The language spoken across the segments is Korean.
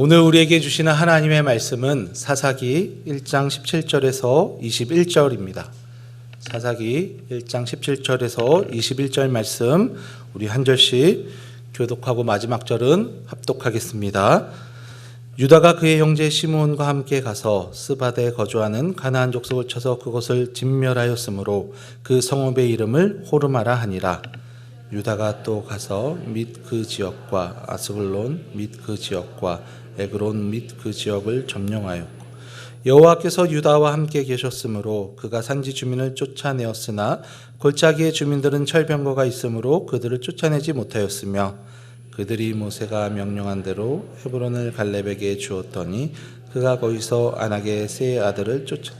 오늘 우리에게 주시는 하나님의 말씀은 사사기 1장 17절에서 21절입니다. 사사기 1장 17절에서 21절 말씀 우리 한 절씩 교독하고 마지막 절은 합독하겠습니다. 유다가 그의 형제 시므온과 함께 가서 스바데 거주하는 가나안 족속을 쳐서 그것을 진멸하였으므로 그 성읍의 이름을 호르마라 하니라. 유다가 또 가서 및 그 지역과 아스글론 및 그 지역과 에그론 및 그 지역을 점령하였고 여호와께서 유다와 함께 계셨으므로 그가 산지 주민을 쫓아내었으나 골짜기의 주민들은 철병거가 있으므로 그들을 쫓아내지 못하였으며 그들이 모세가 명령한 대로 헤브론을 갈렙에게 주었더니 그가 거기서 아낙의 세 아들을 쫓아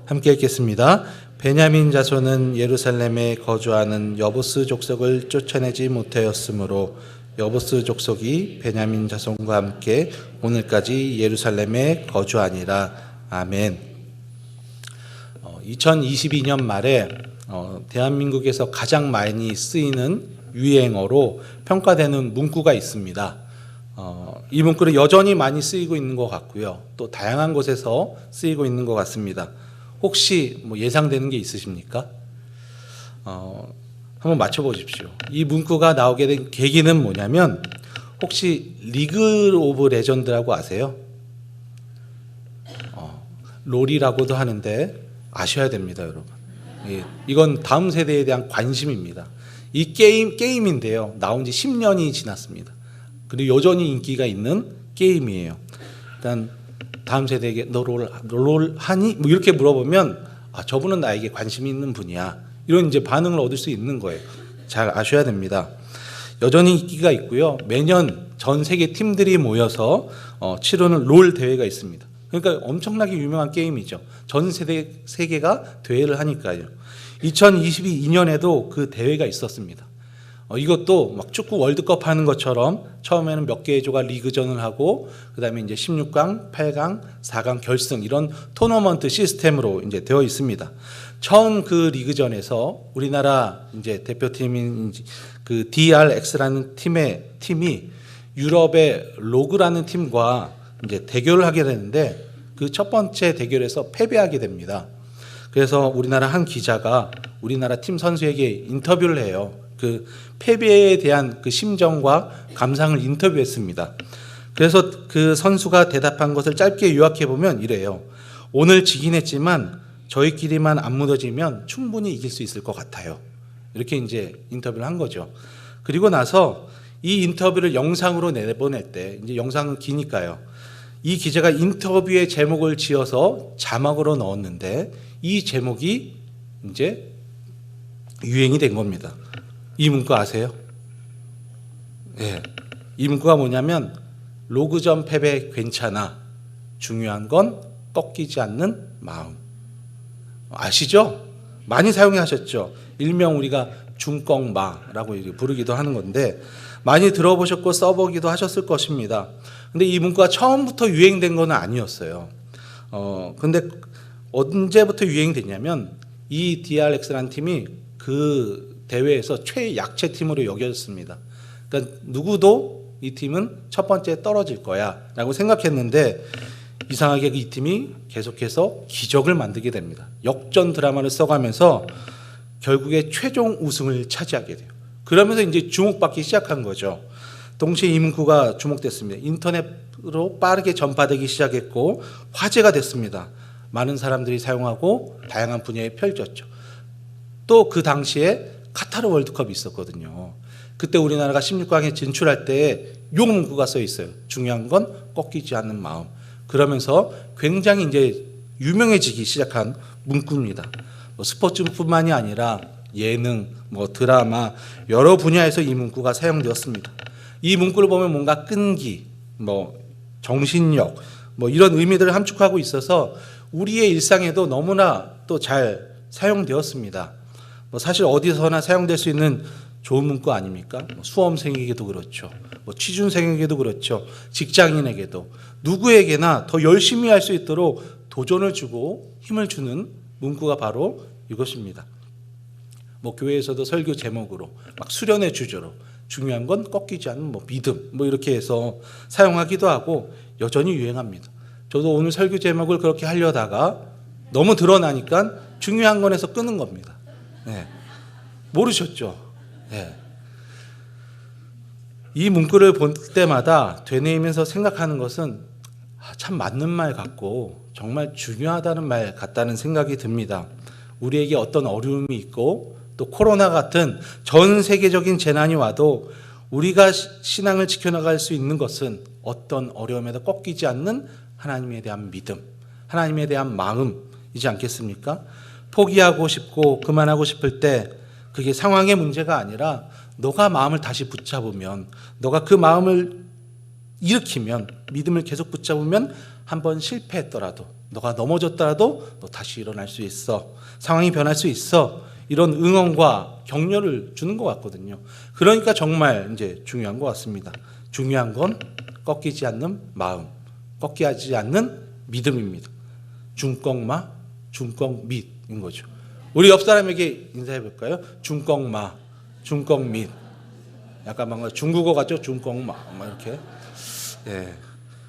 함께 읽겠습니다. 베냐민 자손은 예루살렘에 거주하는 여부스 족속을 쫓아내지 못하였으므로 여부스 족속이 베냐민 자손과 함께 오늘까지 예루살렘에 거주하니라. 아멘. 2022년 말에 대한민국에서 가장 많이 쓰이는 유행어로 평가되는 문구가 있습니다. 이 문구는 여전히 많이 쓰이고 있는 것 같고요. 또 다양한 곳에서 쓰이고 있는 것 같습니다. 혹시 예상되는 게 있으십니까? 한번 맞춰보십시오. 이 문구가 나오게 된 계기는 뭐냐면 혹시 리그 오브 레전드라고 아세요? 롤이라고도 하는데 아셔야 됩니다, 여러분. 이건 다음 세대에 대한 관심입니다. 이 게임인데요. 나온 지 10년이 지났습니다. 그리고 여전히 인기가 있는 게임이에요. 일단 다음 세대에게 너 롤 하니? 이렇게 물어보면 저분은 나에게 관심이 있는 분이야. 이런 이제 반응을 얻을 수 있는 거예요. 잘 아셔야 됩니다. 여전히 인기가 있고요. 매년 전 세계 팀들이 모여서 치르는 롤 대회가 있습니다. 그러니까 엄청나게 유명한 게임이죠. 전 세계가 대회를 하니까요. 2022년에도 그 대회가 있었습니다. 이것도 막 축구 월드컵 하는 것처럼 처음에는 몇 개의 조가 리그전을 하고 그다음에 이제 16강, 8강, 4강 결승 이런 토너먼트 시스템으로 이제 되어 있습니다. 처음 그 리그전에서 우리나라 이제 대표팀인 그 DRX라는 팀이 유럽의 로그라는 팀과 이제 대결을 하게 되는데 그 첫 번째 대결에서 패배하게 됩니다. 그래서 우리나라 한 기자가 우리나라 팀 선수에게 인터뷰를 해요. 그 패배에 대한 그 심정과 감상을 인터뷰했습니다. 그래서 그 선수가 대답한 것을 짧게 요약해 보면 이래요. 오늘 지긴 했지만 저희끼리만 안 무너지면 충분히 이길 수 있을 것 같아요. 이렇게 이제 인터뷰를 한 거죠. 그리고 나서 이 인터뷰를 영상으로 내보낼 때 이제 영상은 기니까요. 이 기자가 인터뷰의 제목을 지어서 자막으로 넣었는데 이 제목이 이제 유행이 된 겁니다. 이 문구 아세요? 네. 이 문구가 뭐냐면 로그전 패배 괜찮아. 중요한 건 꺾이지 않는 마음. 아시죠? 많이 사용하셨죠? 일명 우리가 중꺾마라고 부르기도 하는 건데 많이 들어보셨고 써보기도 하셨을 것입니다. 근데 이 문구가 처음부터 유행된 건 아니었어요. 근데 언제부터 유행됐냐면 이 DRX라는 팀이 그 대회에서 최약체 팀으로 여겨졌습니다. 그러니까 누구도 이 팀은 첫 번째 떨어질 거야 라고 생각했는데 이상하게 이 팀이 계속해서 기적을 만들게 됩니다. 역전 드라마를 써가면서 결국에 최종 우승을 차지하게 돼요. 그러면서 이제 주목받기 시작한 거죠. 동시에 이 문구가 주목됐습니다. 인터넷으로 빠르게 전파되기 시작했고 화제가 됐습니다. 많은 사람들이 사용하고 다양한 분야에 펼쳤죠. 또 그 당시에 카타르 월드컵이 있었거든요. 그때 우리나라가 16강에 진출할 때 요 문구가 써 있어요. 중요한 건 꺾이지 않는 마음. 그러면서 굉장히 이제 유명해지기 시작한 문구입니다. 스포츠뿐만이 아니라 예능, 드라마 여러 분야에서 이 문구가 사용되었습니다. 이 문구를 보면 뭔가 끈기, 정신력 이런 의미들을 함축하고 있어서 우리의 일상에도 너무나 또 잘 사용되었습니다. 사실 어디서나 사용될 수 있는 좋은 문구 아닙니까? 수험생에게도 그렇죠. 취준생에게도 그렇죠. 직장인에게도 누구에게나 더 열심히 할 수 있도록 도전을 주고 힘을 주는 문구가 바로 이것입니다. 교회에서도 설교 제목으로 수련의 주제로 중요한 건 꺾이지 않는 믿음 이렇게 해서 사용하기도 하고 여전히 유행합니다. 저도 오늘 설교 제목을 그렇게 하려다가 너무 드러나니까 중요한 건에서 끄는 겁니다. 네. 모르셨죠? 네. 이 문구를 볼 때마다 되뇌이면서 생각하는 것은 참 맞는 말 같고 정말 중요하다는 말 같다는 생각이 듭니다. 우리에게 어떤 어려움이 있고 또 코로나 같은 전 세계적인 재난이 와도 우리가 신앙을 지켜나갈 수 있는 것은 어떤 어려움에도 꺾이지 않는 하나님에 대한 믿음, 하나님에 대한 마음이지 않겠습니까? 포기하고 싶고 그만하고 싶을 때 그게 상황의 문제가 아니라 너가 마음을 다시 붙잡으면, 너가 그 마음을 일으키면, 믿음을 계속 붙잡으면 한번 실패했더라도, 너가 넘어졌더라도 너 다시 일어날 수 있어, 상황이 변할 수 있어, 이런 응원과 격려를 주는 것 같거든요. 그러니까 정말 이제 중요한 것 같습니다. 중요한 건 꺾이지 않는 마음, 꺾이지 않는 믿음입니다. 중꺾마, 중꺾밋인 거죠. 우리 옆 사람에게 인사해 볼까요? 중꺾마, 중꺾밋. 약간 뭔가 중국어 같죠? 중꺾마, 막 이렇게. 예.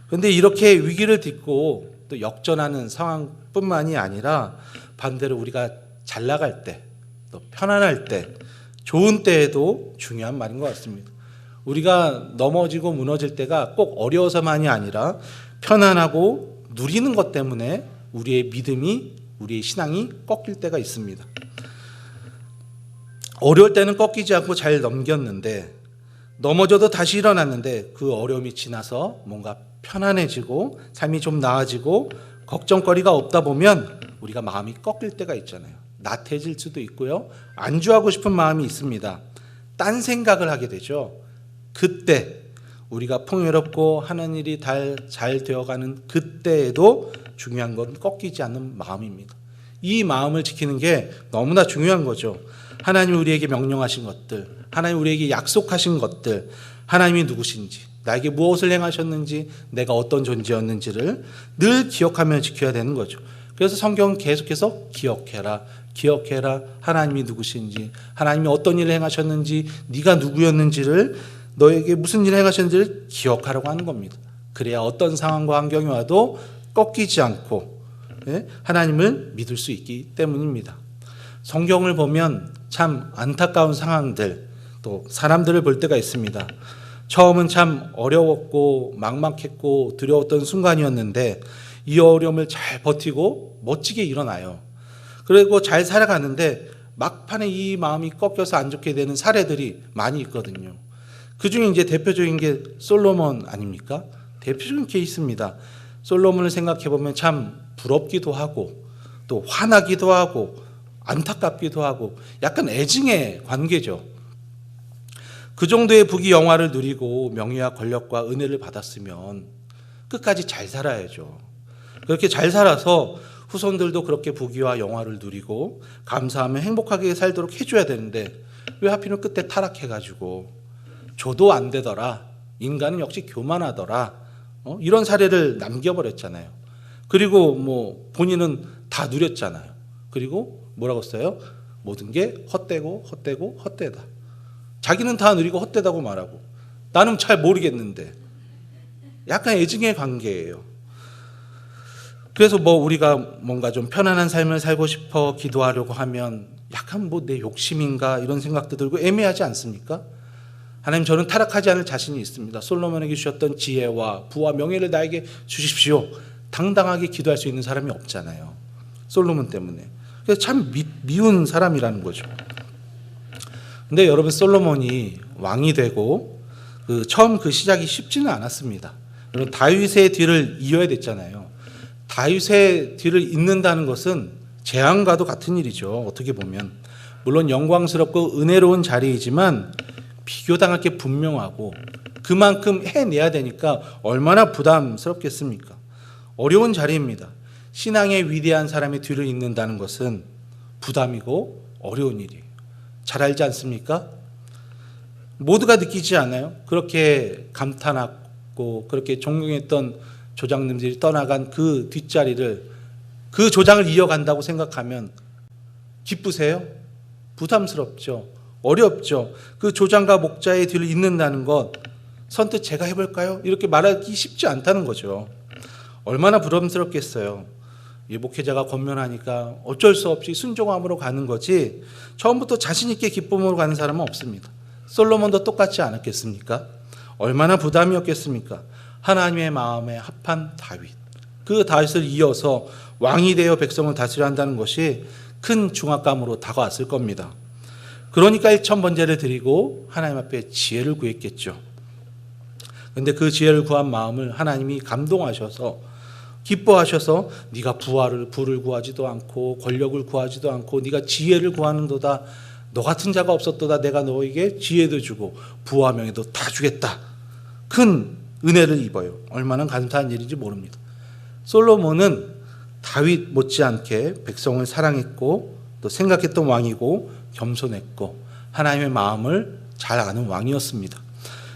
근데 이렇게 위기를 딛고 또 역전하는 상황뿐만이 아니라 반대로 우리가 잘 나갈 때, 또 편안할 때, 좋은 때에도 중요한 말인 것 같습니다. 우리가 넘어지고 무너질 때가 꼭 어려워서만이 아니라 편안하고 누리는 것 때문에 우리의 믿음이, 우리의 신앙이 꺾일 때가 있습니다. 어려울 때는 꺾이지 않고 잘 넘겼는데, 넘어져도 다시 일어났는데 그 어려움이 지나서 뭔가 편안해지고 삶이 좀 나아지고 걱정거리가 없다 보면 우리가 마음이 꺾일 때가 있잖아요. 나태해질 수도 있고요. 안주하고 싶은 마음이 있습니다. 딴 생각을 하게 되죠. 그때 우리가 풍요롭고 하는 일이 잘 되어가는 그때에도 중요한 건 꺾이지 않는 마음입니다. 이 마음을 지키는 게 너무나 중요한 거죠. 하나님이 우리에게 명령하신 것들, 하나님이 우리에게 약속하신 것들, 하나님이 누구신지, 나에게 무엇을 행하셨는지, 내가 어떤 존재였는지를 늘 기억하며 지켜야 되는 거죠. 그래서 성경은 계속해서 기억해라, 기억해라, 하나님이 누구신지, 하나님이 어떤 일을 행하셨는지, 네가 누구였는지를, 너에게 무슨 일을 행하셨는지를 기억하라고 하는 겁니다. 그래야 어떤 상황과 환경이 와도 꺾이지 않고 하나님을 믿을 수 있기 때문입니다. 성경을 보면 참 안타까운 상황들, 또 사람들을 볼 때가 있습니다. 처음은 참 어려웠고 막막했고 두려웠던 순간이었는데 이 어려움을 잘 버티고 멋지게 일어나요. 그리고 잘 살아가는데 막판에 이 마음이 꺾여서 안 좋게 되는 사례들이 많이 있거든요. 그 중에 이제 대표적인 게 솔로몬 아닙니까? 대표적인 케이스입니다. 솔로몬을 생각해 보면 참 부럽기도 하고 또 화나기도 하고 안타깝기도 하고 약간 애증의 관계죠. 그 정도의 부귀 영화를 누리고 명예와 권력과 은혜를 받았으면 끝까지 잘 살아야죠. 그렇게 잘 살아서 후손들도 그렇게 부귀와 영화를 누리고 감사하며 행복하게 살도록 해줘야 되는데 왜 하필이면 끝에 타락해가지고 저도 안 되더라, 인간은 역시 교만하더라, 이런 사례를 남겨버렸잖아요. 그리고 뭐 본인은 다 누렸잖아요. 그리고 뭐라고 써요? 모든 게 헛되고 헛되고 헛되다. 자기는 다 누리고 헛되다고 말하고 나는 잘 모르겠는데, 약간 애증의 관계예요. 그래서 뭐 우리가 뭔가 좀 편안한 삶을 살고 싶어 기도하려고 하면 약간 뭐 내 욕심인가 이런 생각도 들고 애매하지 않습니까? 하나님, 저는 타락하지 않을 자신이 있습니다. 솔로몬에게 주셨던 지혜와 부와 명예를 나에게 주십시오. 당당하게 기도할 수 있는 사람이 없잖아요. 솔로몬 때문에. 그래서 참 미운 사람이라는 거죠. 근데 여러분, 솔로몬이 왕이 되고 처음 그 시작이 쉽지는 않았습니다. 여러분, 다윗의 뒤를 이어야 됐잖아요. 다윗의 뒤를 잇는다는 것은 재앙과도 같은 일이죠. 어떻게 보면 물론 영광스럽고 은혜로운 자리이지만 비교당할 게 분명하고 그만큼 해내야 되니까 얼마나 부담스럽겠습니까? 어려운 자리입니다. 신앙의 위대한 사람의 뒤를 잇는다는 것은 부담이고 어려운 일이에요. 잘 알지 않습니까? 모두가 느끼지 않아요? 그렇게 감탄하고 그렇게 존경했던 조장님들이 떠나간 그 뒷자리를, 그 조장을 이어간다고 생각하면 기쁘세요? 부담스럽죠. 어렵죠. 그 조장과 목자의 뒤를 잇는다는 것 선뜻 제가 해볼까요? 이렇게 말하기 쉽지 않다는 거죠. 얼마나 부담스럽겠어요. 이 목회자가 권면하니까 어쩔 수 없이 순종함으로 가는 거지 처음부터 자신 있게 기쁨으로 가는 사람은 없습니다. 솔로몬도 똑같지 않았겠습니까? 얼마나 부담이었겠습니까? 하나님의 마음에 합한 다윗. 그 다윗을 이어서 왕이 되어 백성을 다스려 한다는 것이 큰 중압감으로 다가왔을 겁니다. 그러니까 일천번제를 드리고 하나님 앞에 지혜를 구했겠죠. 그런데 그 지혜를 구한 마음을 하나님이 감동하셔서 기뻐하셔서 네가 부를 구하지도 않고 권력을 구하지도 않고 네가 지혜를 구하는도다. 너 같은 자가 없었도다. 내가 너에게 지혜도 주고 부와 명예도 다 주겠다. 큰 은혜를 입어요. 얼마나 감사한 일인지 모릅니다. 솔로몬은 다윗 못지않게 백성을 사랑했고 또 생각했던 왕이고 겸손했고 하나님의 마음을 잘 아는 왕이었습니다.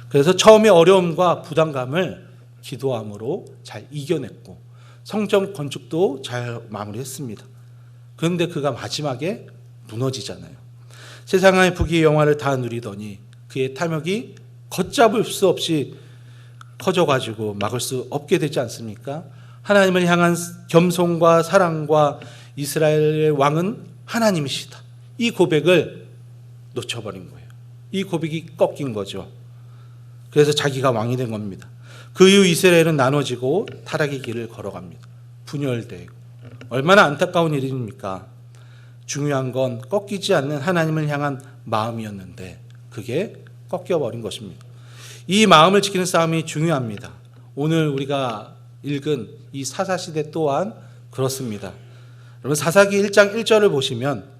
그래서 처음에 어려움과 부담감을 기도함으로 잘 이겨냈고 성전 건축도 잘 마무리했습니다. 그런데 그가 마지막에 무너지잖아요. 세상의 부귀 영화를 다 누리더니 그의 탐욕이 걷잡을 수 없이 커져가지고 막을 수 없게 되지 않습니까? 하나님을 향한 겸손과 사랑과 이스라엘의 왕은 하나님이시다. 이 고백을 놓쳐버린 거예요. 이 고백이 꺾인 거죠. 그래서 자기가 왕이 된 겁니다. 그 이후 이스라엘은 나눠지고 타락의 길을 걸어갑니다. 분열되고 얼마나 안타까운 일입니까? 중요한 건 꺾이지 않는 하나님을 향한 마음이었는데 그게 꺾여버린 것입니다. 이 마음을 지키는 싸움이 중요합니다. 오늘 우리가 읽은 이 사사시대 또한 그렇습니다. 여러분 사사기 1장 1절을 보시면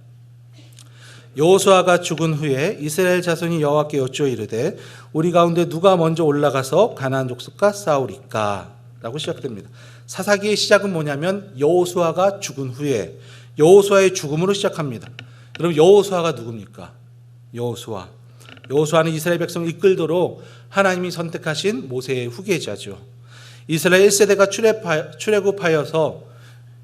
여호수아가 죽은 후에 이스라엘 자손이 여호와께 여쭈어 이르되 우리 가운데 누가 먼저 올라가서 가나안 족속과 싸우리까? 라고 시작됩니다. 사사기의 시작은 뭐냐면 여호수아가 죽은 후에 여호수아의 죽음으로 시작합니다. 여러분 여호수아가 누굽니까? 여호수아는 이스라엘 백성을 이끌도록 하나님이 선택하신 모세의 후계자죠. 이스라엘 1세대가 출애굽하여서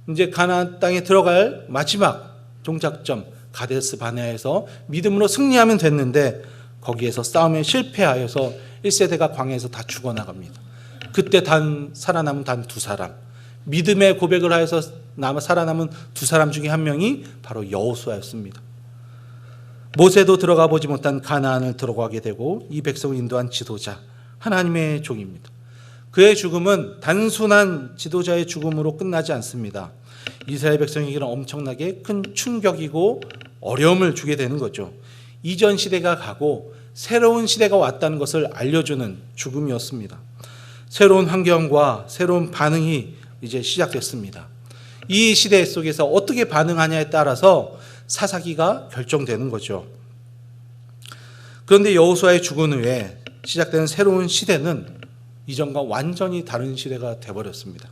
이제 가나안 땅에 들어갈 마지막 종착점 가데스 바네아에서 믿음으로 승리하면 됐는데 거기에서 싸움에 실패하여서 1세대가 광야에서 다 죽어나갑니다. 그때 살아남은 단 두 사람, 믿음의 고백을 하여서 살아남은 두 사람 중에 한 명이 바로 여호수아였습니다. 모세도 들어가 보지 못한 가나안을 들어가게 되고 이 백성을 인도한 지도자, 하나님의 종입니다. 그의 죽음은 단순한 지도자의 죽음으로 끝나지 않습니다. 이스라엘 백성에게는 엄청나게 큰 충격이고 어려움을 주게 되는 거죠. 이전 시대가 가고 새로운 시대가 왔다는 것을 알려주는 죽음이었습니다. 새로운 환경과 새로운 반응이 이제 시작됐습니다. 이 시대 속에서 어떻게 반응하냐에 따라서 사사기가 결정되는 거죠. 그런데 여호수아의 죽은 후에 시작되는 새로운 시대는 이전과 완전히 다른 시대가 되어버렸습니다.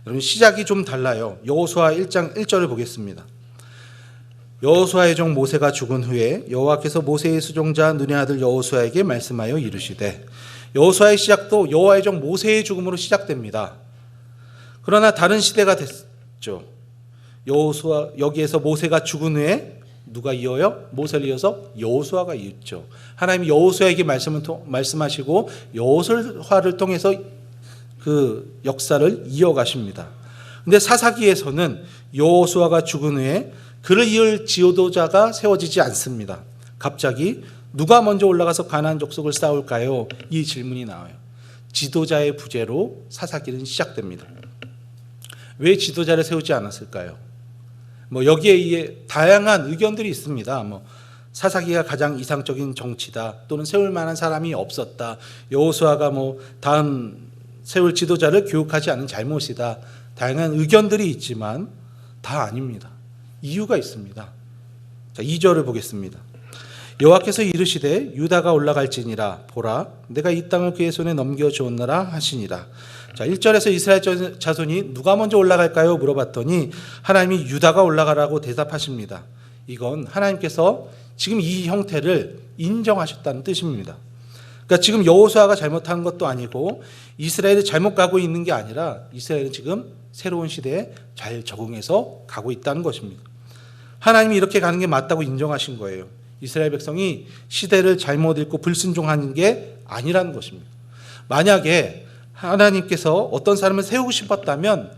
여러분 시작이 좀 달라요. 여호수아 1장 1절을 보겠습니다. 여호수아의 종 모세가 죽은 후에 여호와께서 모세의 수종자 눈의 아들 여호수아에게 말씀하여 이르시되 여호수아의 시작도 여호와의 종 모세의 죽음으로 시작됩니다. 그러나 다른 시대가 됐죠. 여호수아 여기에서 모세가 죽은 후에 누가 이어요? 모세를 이어서 여호수아가 이었죠. 하나님이 여호수아에게 말씀하시고 여호수아를 통해서 그 역사를 이어가십니다. 근데 사사기에서는 여호수아가 죽은 후에 그를 이을 지도자가 세워지지 않습니다. 갑자기 누가 먼저 올라가서 가나안 족속을 싸울까요? 이 질문이 나와요. 지도자의 부재로 사사기는 시작됩니다. 왜 지도자를 세우지 않았을까요? 여기에 다양한 의견들이 있습니다. 사사기가 가장 이상적인 정치다, 또는 세울 만한 사람이 없었다, 여호수아가 다음 세울 지도자를 교육하지 않은 잘못이다. 다양한 의견들이 있지만 다 아닙니다. 이유가 있습니다. 자, 2절을 보겠습니다. 여호와께서 이르시되 유다가 올라갈지니라 보라 내가 이 땅을 그의 손에 넘겨주었노라 하시니라. 자, 1절에서 이스라엘 자손이 누가 먼저 올라갈까요? 물어봤더니 하나님이 유다가 올라가라고 대답하십니다. 이건 하나님께서 지금 이 형태를 인정하셨다는 뜻입니다. 그러니까 지금 여호수아가 잘못한 것도 아니고 이스라엘이 잘못 가고 있는 게 아니라 이스라엘은 지금 새로운 시대에 잘 적응해서 가고 있다는 것입니다. 하나님이 이렇게 가는 게 맞다고 인정하신 거예요. 이스라엘 백성이 시대를 잘못 읽고 불순종하는 게 아니라는 것입니다. 만약에 하나님께서 어떤 사람을 세우고 싶었다면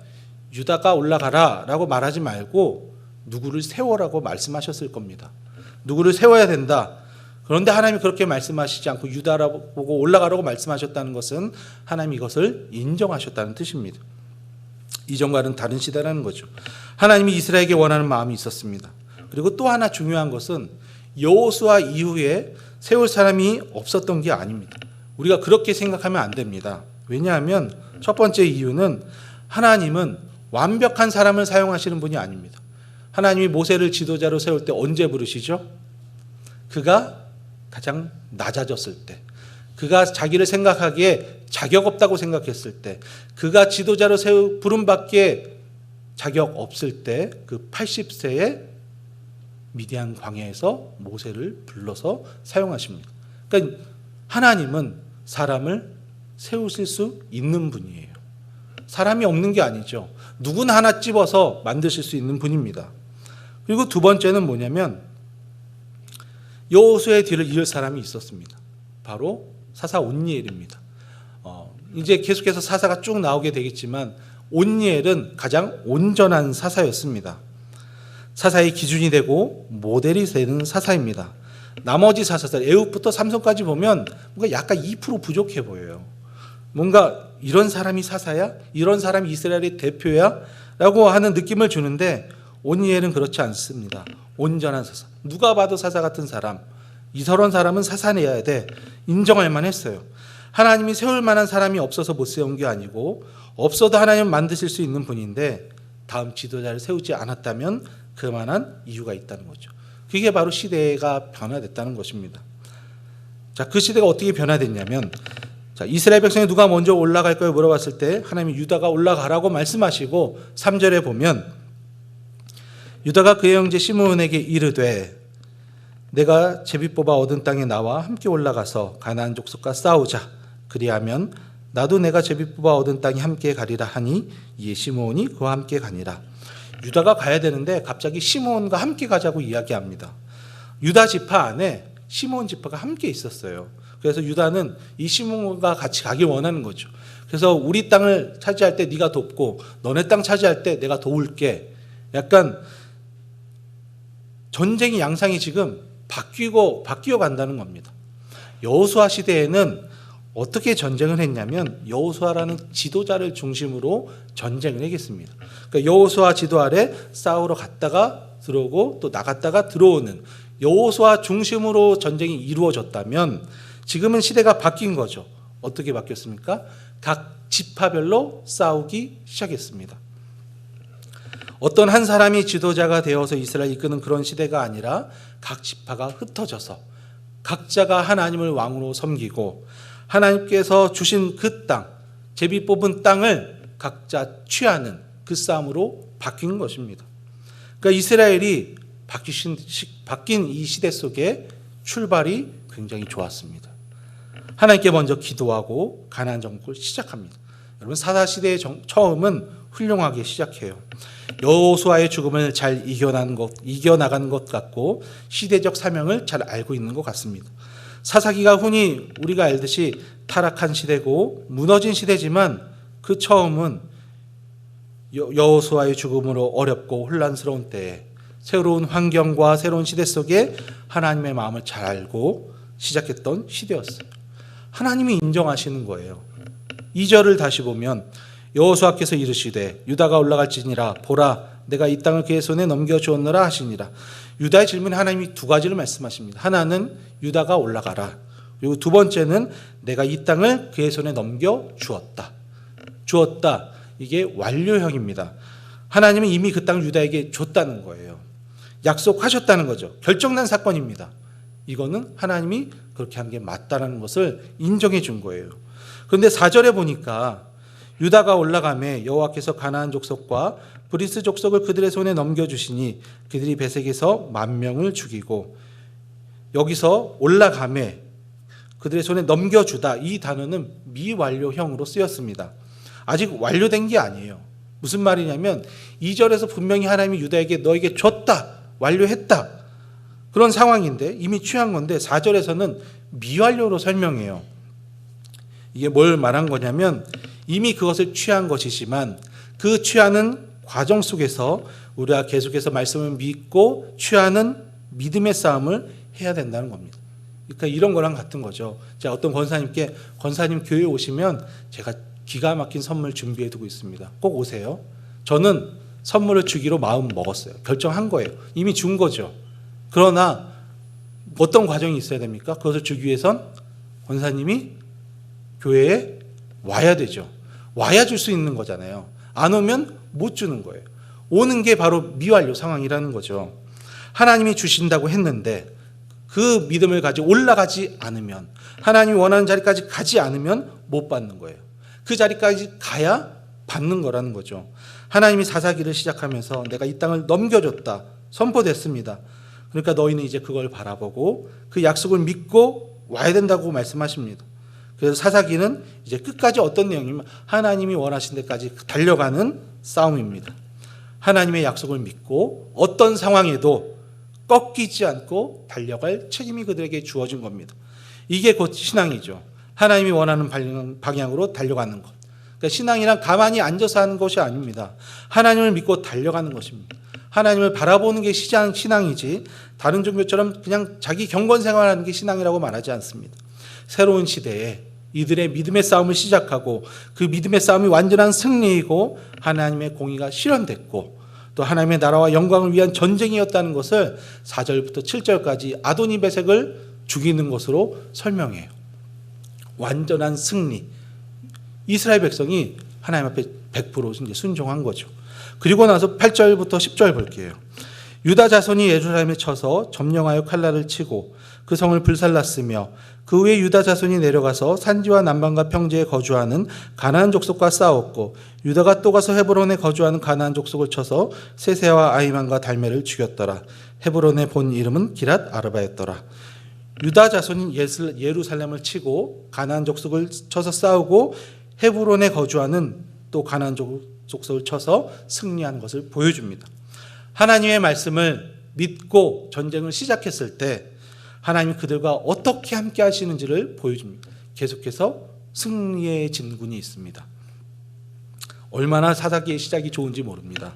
유다가 올라가라 라고 말하지 말고 누구를 세워라고 말씀하셨을 겁니다. 누구를 세워야 된다. 그런데 하나님이 그렇게 말씀하시지 않고 유다라고 보고 올라가라고 말씀하셨다는 것은 하나님이 이것을 인정하셨다는 뜻입니다. 이전과는 다른 시대라는 거죠. 하나님이 이스라엘에게 원하는 마음이 있었습니다. 그리고 또 하나 중요한 것은 여호수아 이후에 세울 사람이 없었던 게 아닙니다. 우리가 그렇게 생각하면 안 됩니다. 왜냐하면 첫 번째 이유는 하나님은 완벽한 사람을 사용하시는 분이 아닙니다. 하나님이 모세를 지도자로 세울 때 언제 부르시죠? 그가 가장 낮아졌을 때, 그가 자기를 생각하기에 자격 없다고 생각했을 때, 그가 지도자로 부름받기에 자격 없을 때, 그 80세에 미디안 광야에서 모세를 불러서 사용하십니다. 그러니까 하나님은 사람을 세우실 수 있는 분이에요. 사람이 없는 게 아니죠. 누구나 하나 집어서 만드실 수 있는 분입니다. 그리고 두 번째는 뭐냐면 여호수아의 뒤를 이을 사람이 있었습니다. 바로 사사 온니엘입니다. 이제 계속해서 사사가 쭉 나오게 되겠지만 온니엘은 가장 온전한 사사였습니다. 사사의 기준이 되고 모델이 되는 사사입니다. 나머지 사사들 에훗부터 삼손까지 보면 뭔가 약간 2% 부족해 보여요. 뭔가 이런 사람이 사사야? 이런 사람이 이스라엘의 대표야? 라고 하는 느낌을 주는데 온니엘은 그렇지 않습니다. 온전한 사사. 누가 봐도 사사 같은 사람. 저런 사람은 사사내야 돼. 인정할 만했어요. 하나님이 세울 만한 사람이 없어서 못 세운 게 아니고 없어도 하나님은 만드실 수 있는 분인데 다음 지도자를 세우지 않았다면 그만한 이유가 있다는 거죠. 그게 바로 시대가 변화됐다는 것입니다. 자, 그 시대가 어떻게 변화됐냐면 자, 이스라엘 백성이 누가 먼저 올라갈까요? 물어봤을 때 하나님이 유다가 올라가라고 말씀하시고 3절에 보면 유다가 그의 형제 시므온에게 이르되 내가 제비 뽑아 얻은 땅에 나와 함께 올라가서 가나안 족속과 싸우자. 그리하면 나도 내가 제비 뽑아 얻은 땅에 함께 가리라 하니 이에 시므온이 그와 함께 가니라. 유다가 가야 되는데 갑자기 시므온과 함께 가자고 이야기합니다. 유다 지파 안에 시므온 지파가 함께 있었어요. 그래서 유다는 이 시므온과 같이 가길 원하는 거죠. 그래서 우리 땅을 차지할 때 네가 돕고 너네 땅 차지할 때 내가 도울게. 약간 전쟁의 양상이 지금 바뀌어 간다는 겁니다. 여호수아 시대에는 어떻게 전쟁을 했냐면 여호수아라는 지도자를 중심으로 전쟁을 했습니다. 그러니까 여호수아 지도 아래 싸우러 갔다가 들어오고 또 나갔다가 들어오는 여호수아 중심으로 전쟁이 이루어졌다면 지금은 시대가 바뀐 거죠. 어떻게 바뀌었습니까? 각 지파별로 싸우기 시작했습니다. 어떤 한 사람이 지도자가 되어서 이스라엘을 이끄는 그런 시대가 아니라 각 지파가 흩어져서 각자가 하나님을 왕으로 섬기고 하나님께서 주신 그 땅, 제비 뽑은 땅을 각자 취하는 그 싸움으로 바뀐 것입니다. 그러니까 이스라엘이 바뀐 이 시대 속에 출발이 굉장히 좋았습니다. 하나님께 먼저 기도하고 가나안 정복을 시작합니다. 여러분 사사시대의 처음은 훌륭하게 시작해요. 여호수아의 죽음을 잘 이겨나가는 것 같고 시대적 사명을 잘 알고 있는 것 같습니다. 사사기가 흔히 우리가 알듯이 타락한 시대고 무너진 시대지만 그 처음은 여호수아의 죽음으로 어렵고 혼란스러운 때에 새로운 환경과 새로운 시대 속에 하나님의 마음을 잘 알고 시작했던 시대였어요. 하나님이 인정하시는 거예요. 2절을 다시 보면 여호수아께서 이르시되 유다가 올라갈지니라 보라 내가 이 땅을 그의 손에 넘겨주었노라 하시니라. 유다의 질문에 하나님이 두 가지를 말씀하십니다. 하나는 유다가 올라가라. 그리고 두 번째는 내가 이 땅을 그의 손에 넘겨주었다. 주었다. 이게 완료형입니다. 하나님은 이미 그 땅을 유다에게 줬다는 거예요. 약속하셨다는 거죠. 결정난 사건입니다. 이거는 하나님이 그렇게 한 게 맞다는 것을 인정해 준 거예요. 그런데 4절에 보니까 유다가 올라가매 여호와께서 가나안 족속과 브리스 족속을 그들의 손에 넘겨주시니 그들이 베색에서 10,000명을 죽이고 여기서 올라가매 그들의 손에 넘겨주다 이 단어는 미완료형으로 쓰였습니다. 아직 완료된 게 아니에요. 무슨 말이냐면 2절에서 분명히 하나님이 유다에게 너에게 줬다 완료했다 그런 상황인데 이미 취한 건데 4절에서는 미완료로 설명해요. 이게 뭘 말한 거냐면 이미 그것을 취한 것이지만 그 취하는 과정 속에서 우리가 계속해서 말씀을 믿고 취하는 믿음의 싸움을 해야 된다는 겁니다. 그러니까 이런 거랑 같은 거죠. 자, 어떤 권사님께 권사님 교회에 오시면 제가 기가 막힌 선물 준비해 두고 있습니다. 꼭 오세요. 저는 선물을 주기로 마음 먹었어요. 결정한 거예요. 이미 준 거죠. 그러나 어떤 과정이 있어야 됩니까? 그것을 주기 위해선 권사님이 교회에 와야 되죠. 와야 줄 수 있는 거잖아요. 안 오면 못 주는 거예요. 오는 게 바로 미완료 상황이라는 거죠. 하나님이 주신다고 했는데 그 믿음을 가지고 올라가지 않으면, 하나님이 원하는 자리까지 가지 않으면 못 받는 거예요. 그 자리까지 가야 받는 거라는 거죠. 하나님이 사사기를 시작하면서 내가 이 땅을 넘겨줬다, 선포됐습니다. 그러니까 너희는 이제 그걸 바라보고 그 약속을 믿고 와야 된다고 말씀하십니다. 그래서 사사기는 이제 끝까지 어떤 내용이면 하나님이 원하신 데까지 달려가는 싸움입니다. 하나님의 약속을 믿고 어떤 상황에도 꺾이지 않고 달려갈 책임이 그들에게 주어진 겁니다. 이게 곧 신앙이죠. 하나님이 원하는 방향으로 달려가는 것. 그러니까 신앙이란 가만히 앉아서 하는 것이 아닙니다. 하나님을 믿고 달려가는 것입니다. 하나님을 바라보는 게 신앙이지 다른 종교처럼 그냥 자기 경건 생활하는 게 신앙이라고 말하지 않습니다. 새로운 시대에 이들의 믿음의 싸움을 시작하고 그 믿음의 싸움이 완전한 승리이고 하나님의 공의가 실현됐고 또 하나님의 나라와 영광을 위한 전쟁이었다는 것을 4절부터 7절까지 아도니베색을 죽이는 것으로 설명해요. 완전한 승리. 이스라엘 백성이 하나님 앞에 100% 이제 순종한 거죠. 그리고 나서 8절부터 10절 볼게요. 유다 자손이 예루살렘에 쳐서 점령하여 칼날을 치고 그 성을 불살랐으며 그 후에 유다 자손이 내려가서 산지와 남방과 평지에 거주하는 가나안 족속과 싸웠고 유다가 또 가서 헤브론에 거주하는 가나안 족속을 쳐서 세세와 아히만과 달메를 죽였더라. 헤브론의 본 이름은 기랏 아르바였더라. 유다 자손이 예루살렘을 치고 가나안 족속을 쳐서 싸우고 헤브론에 거주하는 또 가나안 족속을 쳐서 승리한 것을 보여줍니다. 하나님의 말씀을 믿고 전쟁을 시작했을 때 하나님이 그들과 어떻게 함께 하시는지를 보여줍니다. 계속해서 승리의 진군이 있습니다. 얼마나 사사기의 시작이 좋은지 모릅니다.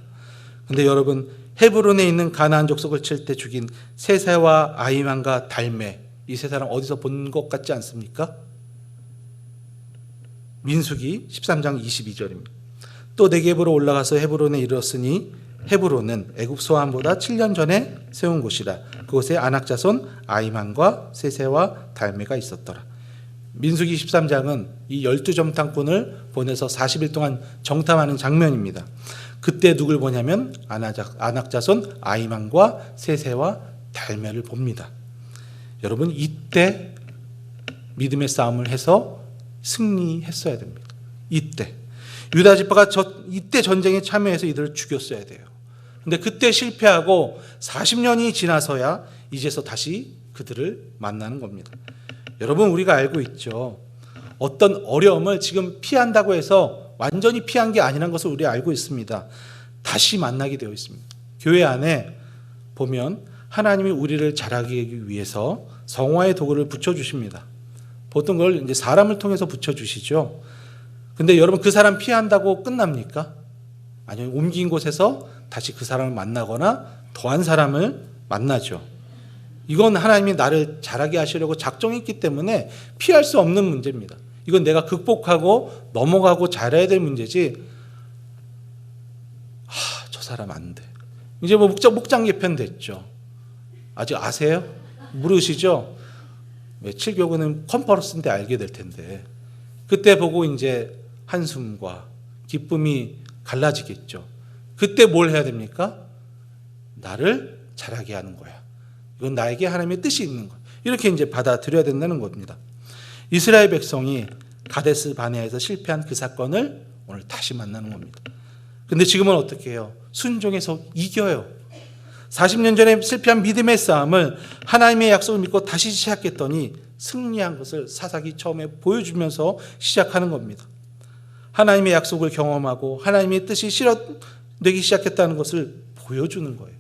그런데 여러분, 헤브론에 있는 가나안 족속을 칠 때 죽인 세세와 아히만과 달메, 이 세 사람 어디서 본 것 같지 않습니까? 민수기 13장 22절입니다. 또 네겝으로 올라가서 헤브론에 이르렀으니 헤브론은 애굽 소함보다 7년 전에 세운 곳이라. 그곳에 아낙 자손 아히만과 세세와 달메가 있었더라. 민수기 13장은 이 12점탕꾼을 보내서 40일 동안 정탐하는 장면입니다. 그때 누굴 보냐면 아낙 자손 아히만과 세세와 달메를 봅니다. 여러분, 이때 믿음의 싸움을 해서 승리했어야 됩니다. 이때 유다 지파가 이때 전쟁에 참여해서 이들을 죽였어야 돼요. 근데 그때 실패하고 40년이 지나서야 이제서 다시 그들을 만나는 겁니다. 여러분, 우리가 알고 있죠. 어떤 어려움을 지금 피한다고 해서 완전히 피한 게 아니라는 것을 우리가 알고 있습니다. 다시 만나게 되어 있습니다. 교회 안에 보면 하나님이 우리를 자라기 위해서 성화의 도구를 붙여주십니다. 보통 그걸 이제 사람을 통해서 붙여주시죠. 근데 여러분, 그 사람 피한다고 끝납니까? 아니요, 옮긴 곳에서 다시 그 사람을 만나거나 더한 사람을 만나죠. 이건 하나님이 나를 자라게 하시려고 작정했기 때문에 피할 수 없는 문제입니다. 이건 내가 극복하고 넘어가고 잘해야 될 문제지. 저 사람 안 돼. 이제 뭐 목장 개편 됐죠. 아직 아세요? 모르시죠? 외칠교구는 컨퍼런스인데 알게 될 텐데 그때 보고 이제 한숨과 기쁨이 갈라지겠죠. 그때 뭘 해야 됩니까? 나를 자라게 하는 거야. 이건 나에게 하나님의 뜻이 있는 거야. 이렇게 이제 받아들여야 된다는 겁니다. 이스라엘 백성이 가데스 바네아에서 실패한 그 사건을 오늘 다시 만나는 겁니다. 근데 지금은 어떻게 해요? 순종해서 이겨요. 40년 전에 실패한 믿음의 싸움을 하나님의 약속을 믿고 다시 시작했더니 승리한 것을 사사기 처음에 보여주면서 시작하는 겁니다. 하나님의 약속을 경험하고 하나님의 뜻이 실현되기 시작했다는 것을 보여주는 거예요.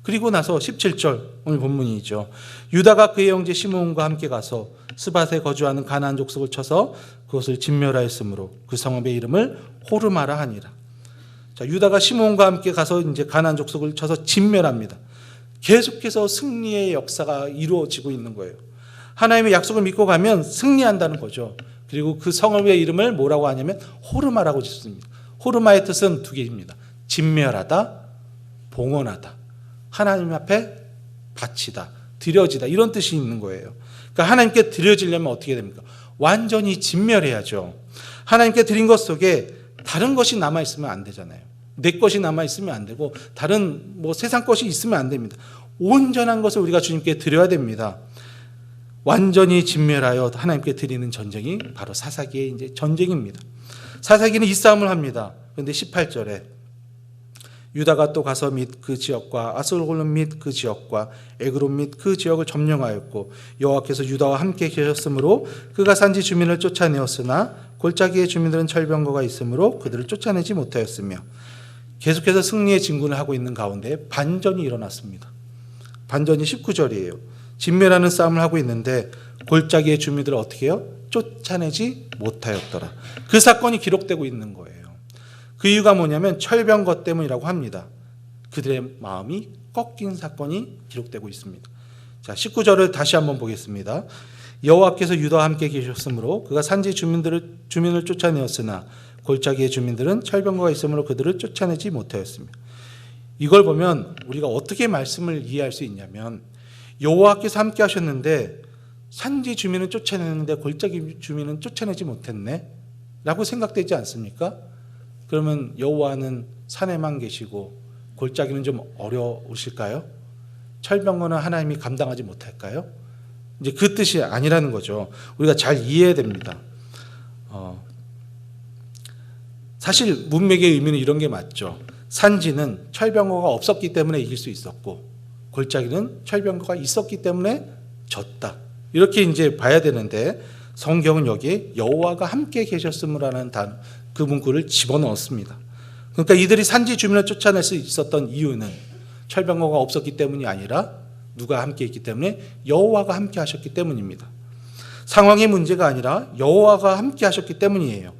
그리고 나서 17절 오늘 본문이죠. 유다가 그의 형제 시므온과 함께 가서 스밧에 거주하는 가나안 족속을 쳐서 그것을 진멸하였으므로 그 성읍의 이름을 호르마라 하니라. 자, 유다가 시몬과 함께 가서 이제 가나안 족속을 쳐서 진멸합니다. 계속해서 승리의 역사가 이루어지고 있는 거예요. 하나님의 약속을 믿고 가면 승리한다는 거죠. 그리고 그 성읍의 이름을 뭐라고 하냐면 호르마라고 짓습니다. 호르마의 뜻은 두 개입니다. 진멸하다, 봉헌하다. 하나님 앞에 바치다, 드려지다, 이런 뜻이 있는 거예요. 그러니까 하나님께 드려지려면 어떻게 됩니까? 완전히 진멸해야죠. 하나님께 드린 것 속에 다른 것이 남아있으면 안 되잖아요. 내 것이 남아있으면 안 되고 다른 세상 것이 있으면 안 됩니다. 온전한 것을 우리가 주님께 드려야 됩니다. 완전히 진멸하여 하나님께 드리는 전쟁이 바로 사사기의 이제 전쟁입니다. 사사기는 이 싸움을 합니다. 그런데 18절에 유다가 또 가서 및 그 지역과 아스골론 및 그 지역과 에그론 및 그 지역을 점령하였고 여호와께서 유다와 함께 계셨으므로 그가 산지 주민을 쫓아내었으나 골짜기의 주민들은 철병거가 있으므로 그들을 쫓아내지 못하였으며, 계속해서 승리의 진군을 하고 있는 가운데 반전이 일어났습니다. 반전이 19절이에요. 진멸하는 싸움을 하고 있는데 골짜기의 주민들을 어떻게 해요? 쫓아내지 못하였더라. 그 사건이 기록되고 있는 거예요. 그 이유가 뭐냐면 철병거 때문이라고 합니다. 그들의 마음이 꺾인 사건이 기록되고 있습니다. 자, 19절을 다시 한번 보겠습니다. 여호와께서 유다와 함께 계셨으므로 그가 산지 주민을 쫓아내었으나 골짜기의 주민들은 철병거가 있으므로 그들을 쫓아내지 못하였으며. 이걸 보면 우리가 어떻게 말씀을 이해할 수 있냐면, 여호와께서 함께 하셨는데 산지 주민은 쫓아내는데 골짜기 주민은 쫓아내지 못했네 라고 생각되지 않습니까? 그러면 여호와는 산에만 계시고 골짜기는 좀 어려우실까요? 철병거는 하나님이 감당하지 못할까요? 이제 그 뜻이 아니라는 거죠. 우리가 잘 이해해야 됩니다. 사실 문맥의 의미는 이런 게 맞죠. 산지는 철병거가 없었기 때문에 이길 수 있었고 골짜기는 철병거가 있었기 때문에 졌다. 이렇게 이제 봐야 되는데 성경은 여기에 여호와가 함께 계셨음이라는 그 문구를 집어넣었습니다. 그러니까 이들이 산지 주민을 쫓아낼 수 있었던 이유는 철병거가 없었기 때문이 아니라 누가 함께 있기 때문에 여호와가 함께 하셨기 때문입니다. 상황의 문제가 아니라 여호와가 함께 하셨기 때문이에요.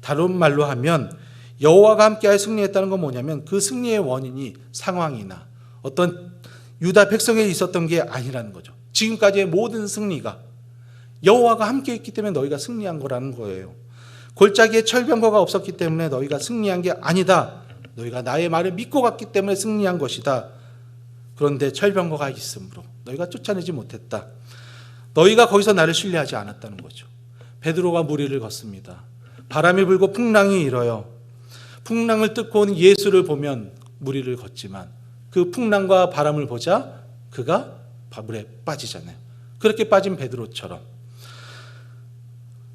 다른 말로 하면 여호와가 함께하여 승리했다는 건 뭐냐면 그 승리의 원인이 상황이나 어떤 유다 백성에 있었던 게 아니라는 거죠. 지금까지의 모든 승리가 여호와가 함께 있기 때문에 너희가 승리한 거라는 거예요. 골짜기에 철병거가 없었기 때문에 너희가 승리한 게 아니다. 너희가 나의 말을 믿고 갔기 때문에 승리한 것이다. 그런데 철병거가 있으므로 너희가 쫓아내지 못했다. 너희가 거기서 나를 신뢰하지 않았다는 거죠. 베드로가 무리를 걷습니다. 바람이 불고 풍랑이 일어요. 풍랑을 뚫고 오는 예수를 보면 무리를 걷지만 그 풍랑과 바람을 보자 그가 물에 빠지잖아요. 그렇게 빠진 베드로처럼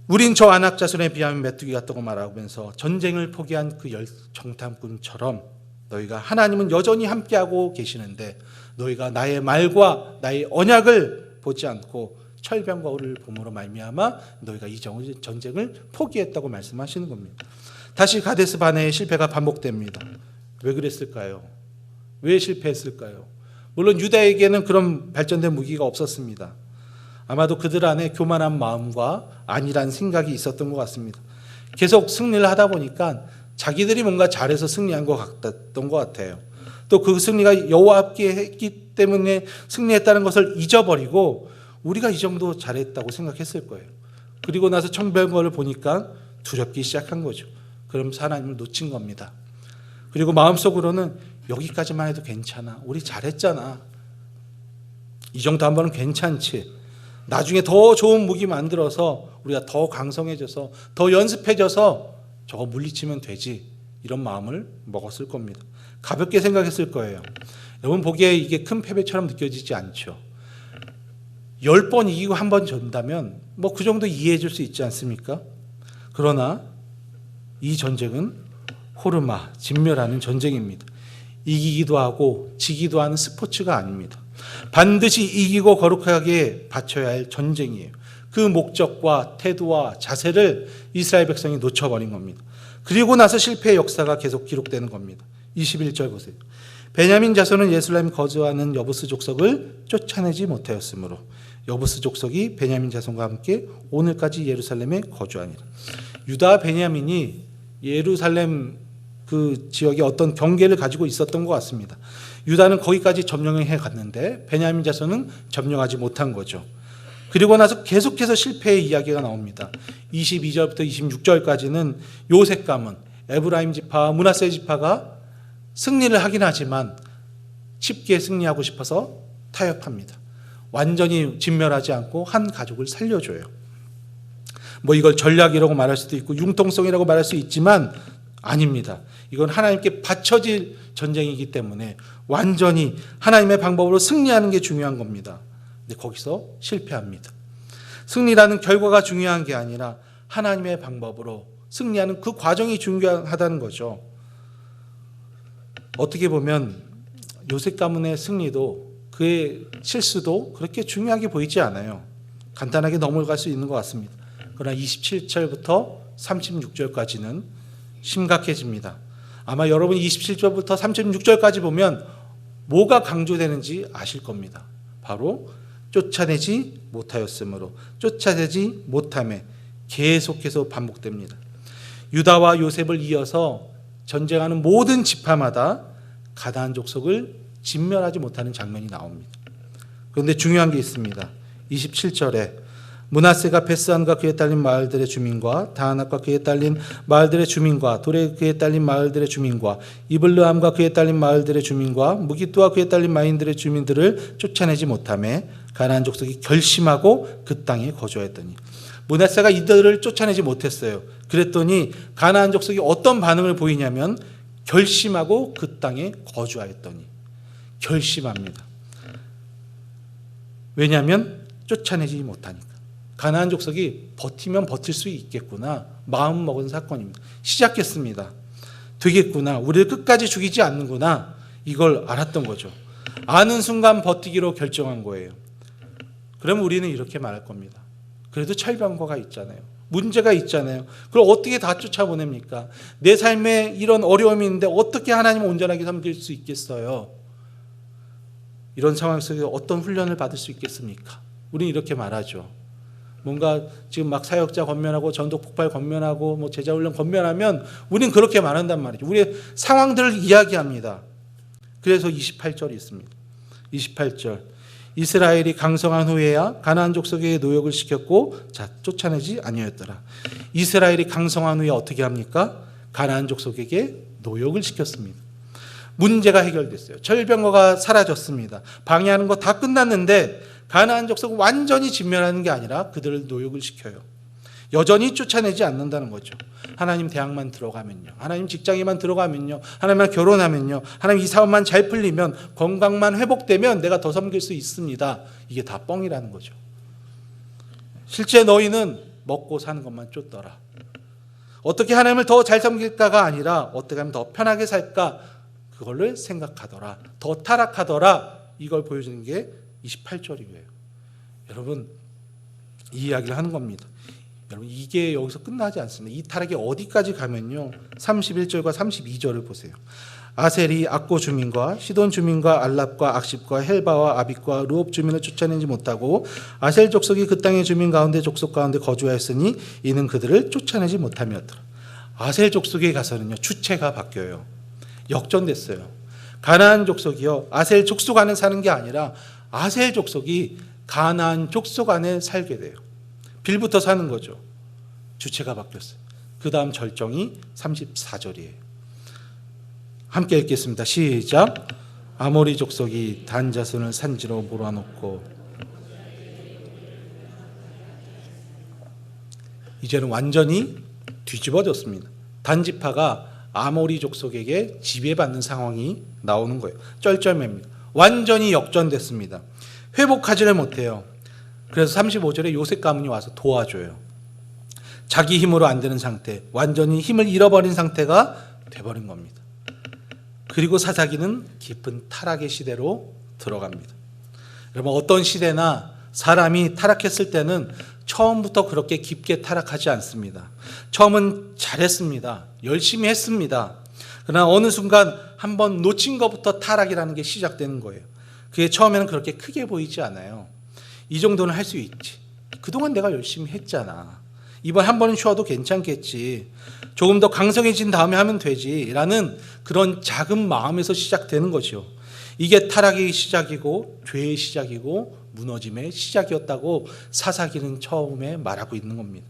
우린 저 안악자손에 비하면 메뚜기 같다고 말하면서 전쟁을 포기한 그 정탐꾼처럼 너희가 하나님은 여전히 함께하고 계시는데 너희가 나의 말과 나의 언약을 보지 않고 철병거를 봄으로 말미암아 너희가 이 전쟁을 포기했다고 말씀하시는 겁니다. 다시 가데스 바네의 실패가 반복됩니다. 왜 그랬을까요? 왜 실패했을까요? 물론 유다에게는 그런 발전된 무기가 없었습니다. 아마도 그들 안에 교만한 마음과 안일한 생각이 있었던 것 같습니다. 계속 승리를 하다 보니까 자기들이 뭔가 잘해서 승리한 것 같았던 것 같아요. 또 그 승리가 여호와 함께 했기 때문에 승리했다는 것을 잊어버리고 우리가 이 정도 잘했다고 생각했을 거예요. 그리고 나서 철병거를 보니까 두렵기 시작한 거죠. 그러면서 하나님을 놓친 겁니다. 그리고 마음속으로는 여기까지만 해도 괜찮아. 우리 잘했잖아. 이 정도 한 번은 괜찮지. 나중에 더 좋은 무기 만들어서 우리가 더 강성해져서 더 연습해져서 저거 물리치면 되지. 이런 마음을 먹었을 겁니다. 가볍게 생각했을 거예요. 여러분 보기에 이게 큰 패배처럼 느껴지지 않죠. 10번 이기고 한 번 졌다면 뭐 그 정도 이해해 줄 수 있지 않습니까? 그러나 이 전쟁은 호르마, 진멸하는 전쟁입니다. 이기기도 하고 지기도 하는 스포츠가 아닙니다. 반드시 이기고 거룩하게 바쳐야 할 전쟁이에요. 그 목적과 태도와 자세를 이스라엘 백성이 놓쳐버린 겁니다. 그리고 나서 실패의 역사가 계속 기록되는 겁니다. 21절 보세요. 베냐민 자손은 예루살렘 거주하는 여부스 족속을 쫓아내지 못하였으므로 여부스 족속이 베냐민 자손과 함께 오늘까지 예루살렘에 거주하니라. 유다 베냐민이 예루살렘 그 지역에 어떤 경계를 가지고 있었던 것 같습니다. 유다는 거기까지 점령해 갔는데 베냐민 자손은 점령하지 못한 거죠. 그리고 나서 계속해서 실패의 이야기가 나옵니다. 22절부터 26절까지는 요셉 가문, 에브라임 지파와 므낫세 지파가 승리를 하긴 하지만 쉽게 승리하고 싶어서 타협합니다. 완전히 진멸하지 않고 한 가족을 살려줘요. 뭐 이걸 전략이라고 말할 수도 있고 융통성이라고 말할 수 있지만 아닙니다. 이건 하나님께 바쳐질 전쟁이기 때문에 완전히 하나님의 방법으로 승리하는 게 중요한 겁니다. 근데 거기서 실패합니다. 승리라는 결과가 중요한 게 아니라 하나님의 방법으로 승리하는 그 과정이 중요하다는 거죠. 어떻게 보면 요셉 가문의 승리도 그의 실수도 그렇게 중요하게 보이지 않아요. 간단하게 넘어갈 수 있는 것 같습니다. 그러나 27절부터 36절까지는 심각해집니다. 아마 여러분 27절부터 36절까지 보면 뭐가 강조되는지 아실 겁니다. 바로 쫓아내지 못하였으므로, 쫓아내지 못함에 계속해서 반복됩니다. 유다와 요셉을 이어서 전쟁하는 모든 지파마다 가나안 족속을 진멸하지 못하는 장면이 나옵니다. 그런데 중요한 게 있습니다. 27절에 므낫세가 베스안과 그에 딸린 마을들의 주민과 다하낫과 그에 딸린 마을들의 주민과 도레 그에 딸린 마을들의 주민과 이블르함과 그에 딸린 마을들의 주민과 무기뚜와 그에 딸린 마인들의 주민들을 쫓아내지 못하며 가나안 족속이 결심하고 그 땅에 거주하였더니, 므낫세가 이들을 쫓아내지 못했어요. 그랬더니 가나안 족속이 어떤 반응을 보이냐면 결심하고 그 땅에 거주하였더니, 결심합니다. 왜냐하면 쫓아내지 못하니까. 가나안 족속이 버티면 버틸 수 있겠구나 마음 먹은 사건입니다. 시작했습니다. 되겠구나, 우리를 끝까지 죽이지 않는구나, 이걸 알았던 거죠. 아는 순간 버티기로 결정한 거예요. 그럼 우리는 이렇게 말할 겁니다. 그래도 철병거가 있잖아요. 문제가 있잖아요. 그걸 어떻게 다 쫓아보냅니까? 내 삶에 이런 어려움이 있는데 어떻게 하나님을 온전하게 섬길 수 있겠어요? 이런 상황 속에 어떤 훈련을 받을 수 있겠습니까? 우리는 이렇게 말하죠. 뭔가 지금 막 사역자 권면하고 전도 폭발 권면하고 뭐 제자 훈련 권면하면 우리는 그렇게 말한단 말이죠. 우리의 상황들을 이야기합니다. 그래서 28절이 있습니다. 28절. 이스라엘이 강성한 후에야 가나안 족속에게 노역을 시켰고 쫓아내지 아니하였더라. 이스라엘이 강성한 후에 어떻게 합니까? 가나안 족속에게 노역을 시켰습니다. 문제가 해결됐어요. 철병거가 사라졌습니다. 방해하는 거 다 끝났는데 가나안 족속을 완전히 진멸하는 게 아니라 그들을 노역을 시켜요. 여전히 쫓아내지 않는다는 거죠. 하나님 대학만 들어가면요, 하나님 직장에만 들어가면요, 하나님만 결혼하면요, 하나님 이 사업만 잘 풀리면, 건강만 회복되면 내가 더 섬길 수 있습니다. 이게 다 뻥이라는 거죠. 실제 너희는 먹고 사는 것만 쫓더라. 어떻게 하나님을 더 잘 섬길까가 아니라 어떻게 하면 더 편하게 살까, 그걸로 생각하더라. 더 타락하더라. 이걸 보여주는 게 28절이고요. 여러분, 이 이야기를 하는 겁니다. 여러분, 이게 여기서 끝나지 않습니다. 이 타락이 어디까지 가면요, 31절과 32절을 보세요. 아셀이 악고 주민과 시돈 주민과 알랍과 악십과 헬바와 아빅과 루옵 주민을 쫓아내지 못하고 아셀 족속이 그 땅의 주민 가운데 족속 가운데 거주하였으니 이는 그들을 쫓아내지 못함이었더라. 아셀 족속에 가서는요, 주체가 바뀌어요. 역전됐어요. 가나안 족속이요, 아셀 족속 안에 사는 게 아니라 아셀 족속이 가나안 족속 안에 살게 돼요. 빌부터 사는 거죠. 주체가 바뀌었어요. 그 다음 절정이 34절이에요. 함께 읽겠습니다. 시작. 아모리 족속이 단 자손을 산지로 몰아놓고, 이제는 완전히 뒤집어졌습니다. 단 지파가 아모리 족속에게 지배받는 상황이 나오는 거예요. 쩔쩔맵니다. 완전히 역전됐습니다. 회복하지를 못해요. 그래서 35절에 요셉 가문이 와서 도와줘요. 자기 힘으로 안 되는 상태, 완전히 힘을 잃어버린 상태가 돼버린 겁니다. 그리고 사사기는 깊은 타락의 시대로 들어갑니다. 여러분, 어떤 시대나 사람이 타락했을 때는 처음부터 그렇게 깊게 타락하지 않습니다. 처음은 잘했습니다. 열심히 했습니다. 그러나 어느 순간 한번 놓친 것부터 타락이라는 게 시작되는 거예요. 그게 처음에는 그렇게 크게 보이지 않아요. 이 정도는 할 수 있지. 그동안 내가 열심히 했잖아. 이번 한 번은 쉬어도 괜찮겠지. 조금 더 강성해진 다음에 하면 되지. 라는 그런 작은 마음에서 시작되는 것이요. 이게 타락의 시작이고 죄의 시작이고 무너짐의 시작이었다고 사사기는 처음에 말하고 있는 겁니다.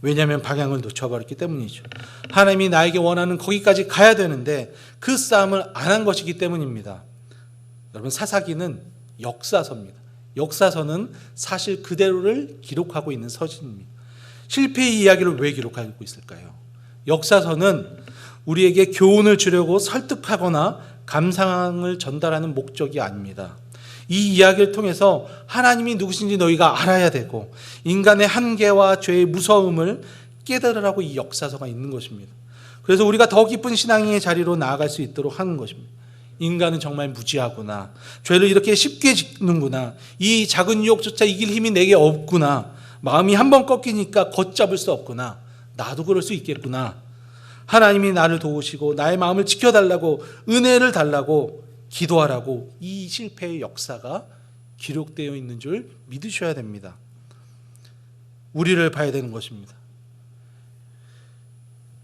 왜냐하면 방향을 놓쳐버렸기 때문이죠. 하나님이 나에게 원하는 거기까지 가야 되는데 그 싸움을 안 한 것이기 때문입니다. 여러분, 사사기는 역사서입니다. 역사서는 사실 그대로를 기록하고 있는 서신입니다. 실패의 이야기를 왜 기록하고 있을까요? 역사서는 우리에게 교훈을 주려고 설득하거나 감상을 전달하는 목적이 아닙니다. 이 이야기를 통해서 하나님이 누구신지 너희가 알아야 되고 인간의 한계와 죄의 무서움을 깨달으라고 이 역사서가 있는 것입니다. 그래서 우리가 더 깊은 신앙의 자리로 나아갈 수 있도록 하는 것입니다. 인간은 정말 무지하구나. 죄를 이렇게 쉽게 짓는구나. 이 작은 유혹조차 이길 힘이 내게 없구나. 마음이 한번 꺾이니까 걷잡을 수 없구나. 나도 그럴 수 있겠구나. 하나님이 나를 도우시고 나의 마음을 지켜달라고, 은혜를 달라고 기도하라고 이 실패의 역사가 기록되어 있는 줄 믿으셔야 됩니다. 우리를 봐야 되는 것입니다.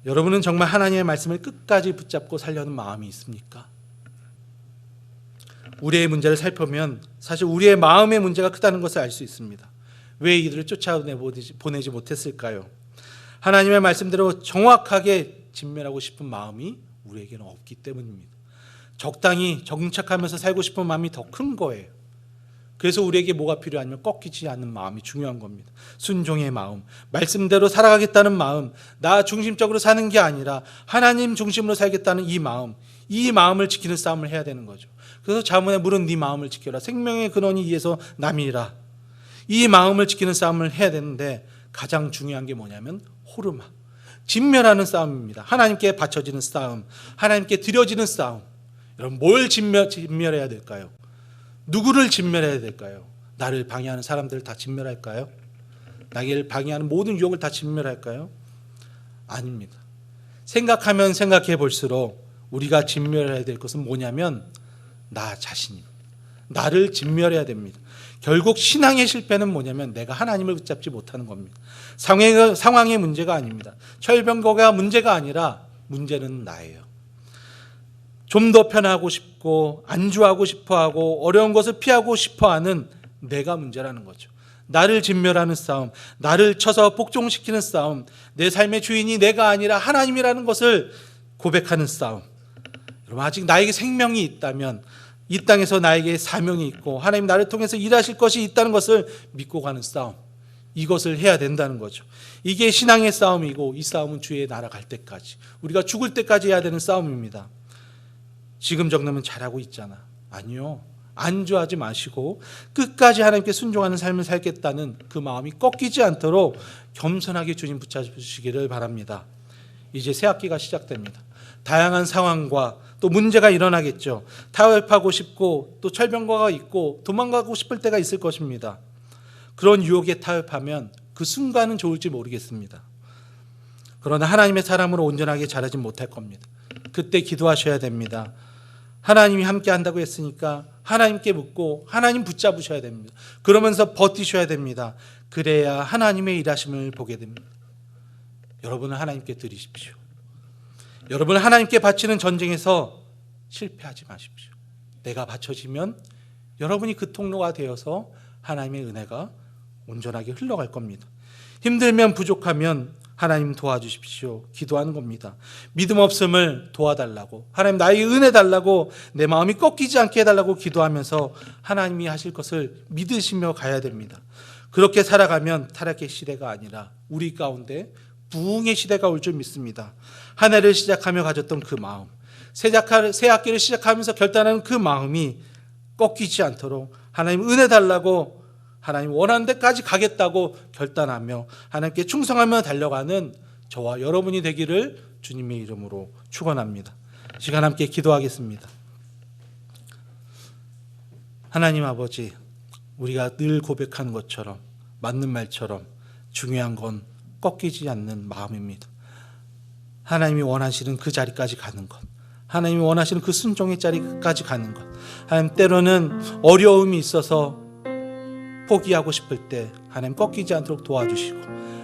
여러분은 정말 하나님의 말씀을 끝까지 붙잡고 살려는 마음이 있습니까? 우리의 문제를 살펴보면 사실 우리의 마음의 문제가 크다는 것을 알 수 있습니다. 왜 이들을 쫓아보내지 못했을까요? 하나님의 말씀대로 정확하게 진멸하고 싶은 마음이 우리에게는 없기 때문입니다. 적당히 정착하면서 살고 싶은 마음이 더 큰 거예요. 그래서 우리에게 뭐가 필요하냐면 꺾이지 않는 마음이 중요한 겁니다. 순종의 마음, 말씀대로 살아가겠다는 마음, 나 중심적으로 사는 게 아니라 하나님 중심으로 살겠다는 이 마음을 지키는 싸움을 해야 되는 거죠. 그래서 자문에 물은 네 마음을 지켜라. 생명의 근원이 이에서 남이라. 이 마음을 지키는 싸움을 해야 되는데 가장 중요한 게 뭐냐면 호르마, 진멸하는 싸움입니다. 하나님께 바쳐지는 싸움, 하나님께 드려지는 싸움. 여러분, 뭘 진멸해야 될까요? 누구를 진멸해야 될까요? 나를 방해하는 사람들을 다 진멸할까요? 나를 방해하는 모든 유혹을 다 진멸할까요? 아닙니다. 생각하면 생각해 볼수록 우리가 진멸해야 될 것은 뭐냐면 나 자신입니다. 나를 진멸해야 됩니다. 결국 신앙의 실패는 뭐냐면 내가 하나님을 붙잡지 못하는 겁니다. 상황의 문제가 아닙니다. 철병거가 문제가 아니라 문제는 나예요. 좀 더 편하고 싶고 안주하고 싶어하고 어려운 것을 피하고 싶어하는 내가 문제라는 거죠. 나를 진멸하는 싸움, 나를 쳐서 복종시키는 싸움, 내 삶의 주인이 내가 아니라 하나님이라는 것을 고백하는 싸움. 여러분, 아직 나에게 생명이 있다면 이 땅에서 나에게 사명이 있고 하나님 나를 통해서 일하실 것이 있다는 것을 믿고 가는 싸움, 이것을 해야 된다는 거죠. 이게 신앙의 싸움이고 이 싸움은 주의 나라 갈 때까지, 우리가 죽을 때까지 해야 되는 싸움입니다. 지금 정도면 잘하고 있잖아. 아니요. 안주하지 마시고 끝까지 하나님께 순종하는 삶을 살겠다는 그 마음이 꺾이지 않도록 겸손하게 주님 붙잡으시기를 바랍니다. 이제 새 학기가 시작됩니다. 다양한 상황과 또 문제가 일어나겠죠. 타협하고 싶고 또 철병거가 있고 도망가고 싶을 때가 있을 것입니다. 그런 유혹에 타협하면 그 순간은 좋을지 모르겠습니다. 그러나 하나님의 사람으로 온전하게 자라지 못할 겁니다. 그때 기도하셔야 됩니다. 하나님이 함께 한다고 했으니까 하나님께 묻고 하나님 붙잡으셔야 됩니다. 그러면서 버티셔야 됩니다. 그래야 하나님의 일하심을 보게 됩니다. 여러분은 하나님께 드리십시오. 여러분은 하나님께 바치는 전쟁에서 실패하지 마십시오. 내가 바쳐지면 여러분이 그 통로가 되어서 하나님의 은혜가 온전하게 흘러갈 겁니다. 힘들면 부족하면 하나님 도와주십시오. 기도하는 겁니다. 믿음 없음을 도와달라고, 하나님 나에게 은혜 달라고, 내 마음이 꺾이지 않게 해달라고 기도하면서 하나님이 하실 것을 믿으시며 가야 됩니다. 그렇게 살아가면 타락의 시대가 아니라 우리 가운데 부흥의 시대가 올 줄 믿습니다. 한 해를 시작하며 가졌던 그 마음, 새 학기를 시작하면서 결단하는 그 마음이 꺾이지 않도록 하나님 은혜 달라고, 하나님 원하는 데까지 가겠다고 결단하며 하나님께 충성하며 달려가는 저와 여러분이 되기를 주님의 이름으로 축원합니다. 시간 함께 기도하겠습니다. 하나님 아버지, 우리가 늘 고백하는 것처럼 맞는 말처럼 중요한 건 꺾이지 않는 마음입니다. 하나님이 원하시는 그 자리까지 가는 것, 하나님이 원하시는 그 순종의 자리까지 가는 것, 하나님 때로는 어려움이 있어서 포기하고 싶을 때 하나님 꺾이지 않도록 도와주시고,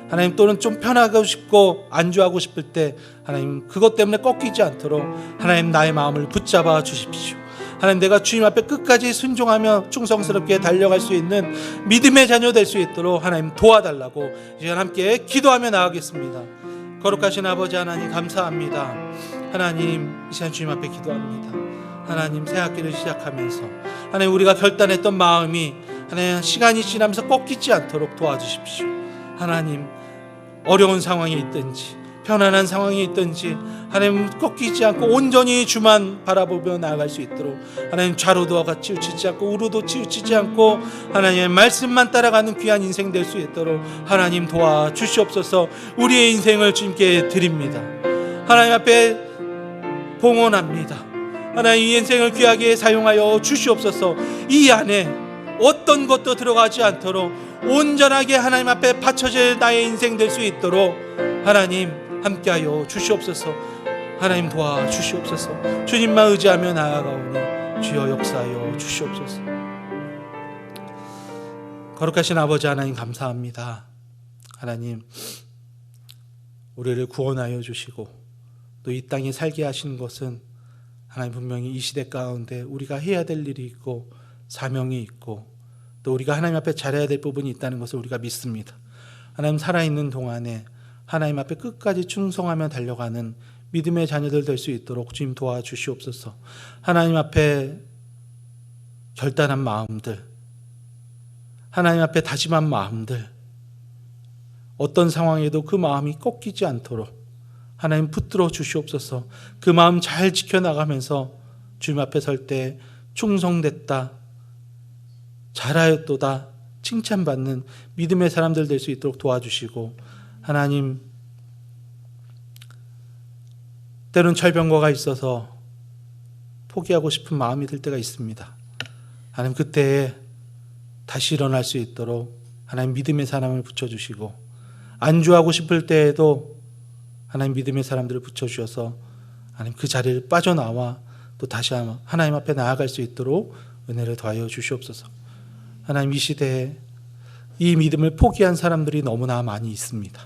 하나님 또는 좀 편하고 싶고 안주하고 싶을 때 하나님 그것 때문에 꺾이지 않도록 하나님 나의 마음을 붙잡아 주십시오. 하나님, 내가 주님 앞에 끝까지 순종하며 충성스럽게 달려갈 수 있는 믿음의 자녀 될 수 있도록 하나님 도와달라고 이제 함께 기도하며 나아가겠습니다. 거룩하신 아버지 하나님, 감사합니다. 하나님, 이 시간 주님 앞에 기도합니다. 하나님, 새 학기를 시작하면서 하나님 우리가 결단했던 마음이 하나님 시간이 지나면서 꺾이지 않도록 도와주십시오. 하나님, 어려운 상황이 있든지 편안한 상황이 있든지 하나님 꺾이지 않고 온전히 주만 바라보며 나아갈 수 있도록 하나님 좌로도 치우치지 않고 우로도 치우치지 않고 하나님의 말씀만 따라가는 귀한 인생 될 수 있도록 하나님 도와주시옵소서. 우리의 인생을 주님께 드립니다. 하나님 앞에 봉헌합니다. 하나님, 이 인생을 귀하게 사용하여 주시옵소서. 이 안에 어떤 것도 들어가지 않도록 온전하게 하나님 앞에 바쳐질 나의 인생 될 수 있도록 하나님 함께하여 주시옵소서. 하나님 도와주시옵소서. 주님만 의지하며 나아가오니 주여 역사하여 주시옵소서. 거룩하신 아버지 하나님, 감사합니다. 하나님, 우리를 구원하여 주시고 또 이 땅에 살게 하신 것은 하나님 분명히 이 시대 가운데 우리가 해야 될 일이 있고 사명이 있고 또 우리가 하나님 앞에 잘해야 될 부분이 있다는 것을 우리가 믿습니다. 하나님, 살아있는 동안에 하나님 앞에 끝까지 충성하며 달려가는 믿음의 자녀들 될 수 있도록 주님 도와주시옵소서. 하나님 앞에 결단한 마음들, 하나님 앞에 다짐한 마음들, 어떤 상황에도 그 마음이 꺾이지 않도록 하나님 붙들어 주시옵소서. 그 마음 잘 지켜나가면서 주님 앞에 설 때 충성됐다, 잘하였도다 칭찬받는 믿음의 사람들 될 수 있도록 도와주시고, 하나님, 때론 철병거가 있어서 포기하고 싶은 마음이 들 때가 있습니다. 하나님, 그때에 다시 일어날 수 있도록 하나님 믿음의 사람을 붙여주시고, 안주하고 싶을 때에도 하나님 믿음의 사람들을 붙여주셔서 하나님 그 자리를 빠져나와 또 다시 하나님 앞에 나아갈 수 있도록 은혜를 더하여 주시옵소서. 하나님, 이 시대에 이 믿음을 포기한 사람들이 너무나 많이 있습니다.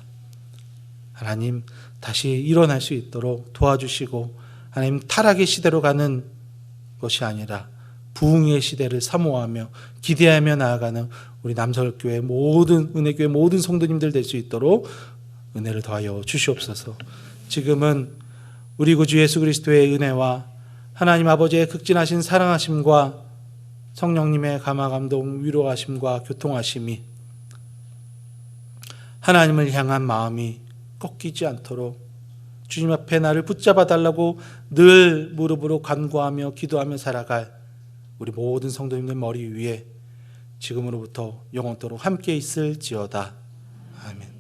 하나님, 다시 일어날 수 있도록 도와주시고, 하나님 타락의 시대로 가는 것이 아니라 부흥의 시대를 사모하며 기대하며 나아가는 우리 남서울교회 모든 은혜교회 모든 성도님들 될 수 있도록 은혜를 더하여 주시옵소서. 지금은 우리 구주 예수 그리스도의 은혜와 하나님 아버지의 극진하신 사랑하심과 성령님의 감화감동 위로하심과 교통하심이 하나님을 향한 마음이 꺾이지 않도록 주님 앞에 나를 붙잡아 달라고 늘 무릎으로 간구하며 기도하며 살아갈 우리 모든 성도님들 머리 위에 지금으로부터 영원토록 함께 있을지어다. 아멘.